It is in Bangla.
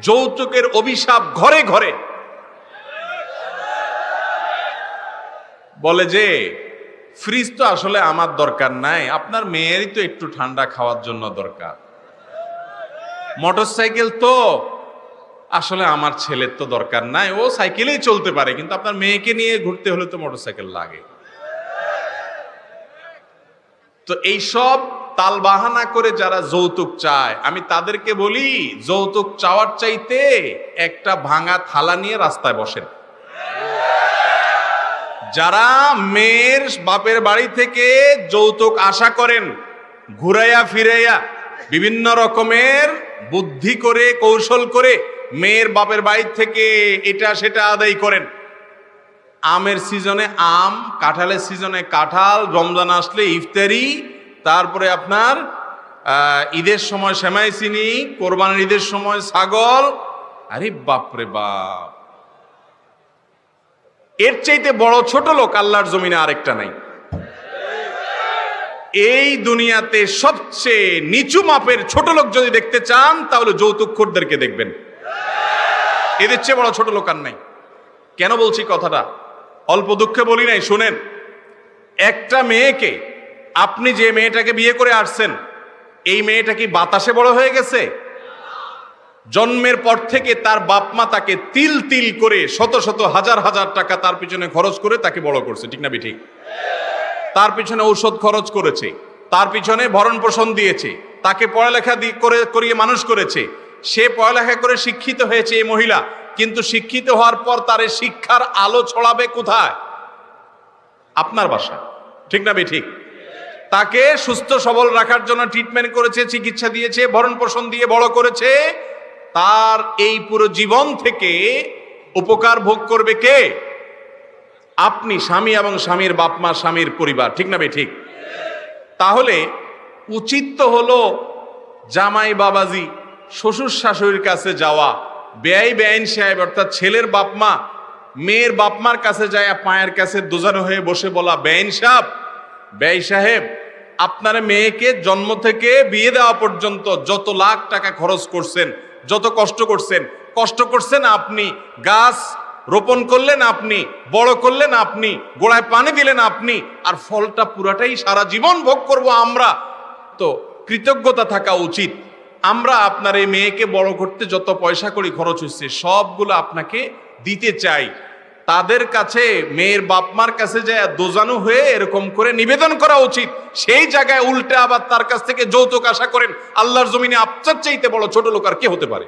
যৌতুকের অভিশাপ ঘরে ঘরে। বলে যে ফ্রিজ তো আসলে আমার দরকার নাই, আপনার মেয়েরই তো একটু ঠান্ডা খাওয়ার জন্য দরকার। মোটরসাইকেল তো আসলে আমার ছেলের তো দরকার নাই, ও সাইকেলেই চলতে পারে, কিন্তু আপনার মেয়েকে নিয়ে ঘুরতে হলে তো মোটরসাইকেল লাগে। তো এইসব তালবাহানা করে যারা যৌতুক চায়, আমি তাদেরকে বলি যৌতুক চাওয়ার চাইতে একটা ভাঙা থালা নিয়ে রাস্তায় বসেন। যারা মেয়ের বাপের বাড়ি থেকে যৌতুক আশা করেন, ঘুরাইয়া ফিরাইয়া বিভিন্ন রকমের বুদ্ধি করে কৌশল করে মেয়ের বাপের বাড়ি থেকে এটা সেটা আদায় করেন। আমের সিজনে আম, কাঁঠালের সিজনে কাঁঠাল, রমজান আসলে ইফতারি, তারপরে আপনার ঈদের সময় সেমাই চিনি, কোরবানির ঈদের সময় ছাগল। আরে বাপরে বাপ, এর চাইতে বড় ছোট লোক আল্লাহর জমিনে আরেকটা নাই। এই দুনিয়াতে সবচেয়ে নিচু মাপের ছোট লোক যদি দেখতে চান তাহলে যৌতুকখোরদেরকে দেখবেন। এদের চেয়ে বড় ছোট লোক আর নাই। কেন বলছি কথাটা? অল্প দুঃখে বলি নাই, শুনেন। একটা মেয়েকে, আপনি যে মেয়েটাকে বিয়ে করে আসছেন, এই মেয়েটা কি বাতাসে বড় হয়ে গেছে? জন্মের পর থেকে তার বাপ মা তাকে তিল তিল করে শত শত হাজার হাজার টাকা তার পিছনে খরচ করে তাকে বড় করছে, ঠিক না ঠিক? তার পিছনে ঔষধ খরচ করেছে, তার পিছনে ভরণ পোষণ দিয়েছে, তাকে পড়ালেখা করিয়ে মানুষ করেছে। সে পড়ালেখা করে শিক্ষিত হয়েছে এই মহিলা, কিন্তু শিক্ষিত হওয়ার পর তার শিক্ষার আলো ছড়াবে কোথায়? আপনার বাসায়, ঠিক না ঠিক? তাকে সুস্থ সবল রাখার জন্য ট্রিটমেন্ট করেছে, চিকিৎসা দিয়েছে, ভরণ পোষণ দিয়ে বড় করেছে। তার এই পুরো জীবন থেকে উপকার ভোগ করবে কে? আপনি, স্বামী এবং স্বামীর বাপ মা, স্বামীর পরিবার, ঠিক না ঠিক? তাহলে উচিত তো হলো জামাই বাবাজি, শ্বশুর শাশুড়ির কাছে যাওয়া, বেআইন সাহেব অর্থাৎ ছেলের বাপ মা মেয়ের বাপ মার কাছে যায় পায়ের কাছে দোজানো হয়ে বসে বলা, বেআইন সাহেব আপনার মেয়েকে জন্ম থেকে বিয়ে দেওয়া পর্যন্ত যত লাখ টাকা খরচ করছেন, যত কষ্ট করছেন আপনি, গাছ রোপণ করলেন আপনি, বড় করলেন আপনি, গোড়ায় পানি দিলেন আপনি, আর ফলটা পুরাটাই সারা জীবন ভোগ করব আমরা। তো কৃতজ্ঞতা থাকা উচিত। আমরা আপনার এই মেয়েকে বড় করতে যত পয়সা করি খরচ হচ্ছে সবগুলো আপনাকে দিতে চাই। তাদের কাছে, মেয়ের বাপ মার কাছে যায় দোজানো হয়ে এরকম করে নিবেদন করা উচিত। সেই জায়গায় উল্টে আবার তার কাছ থেকে যৌতুক আশা করেন, আল্লাহর জমিনে আপনার চাইতে বড় ছোট লোক আর কে হতে পারে?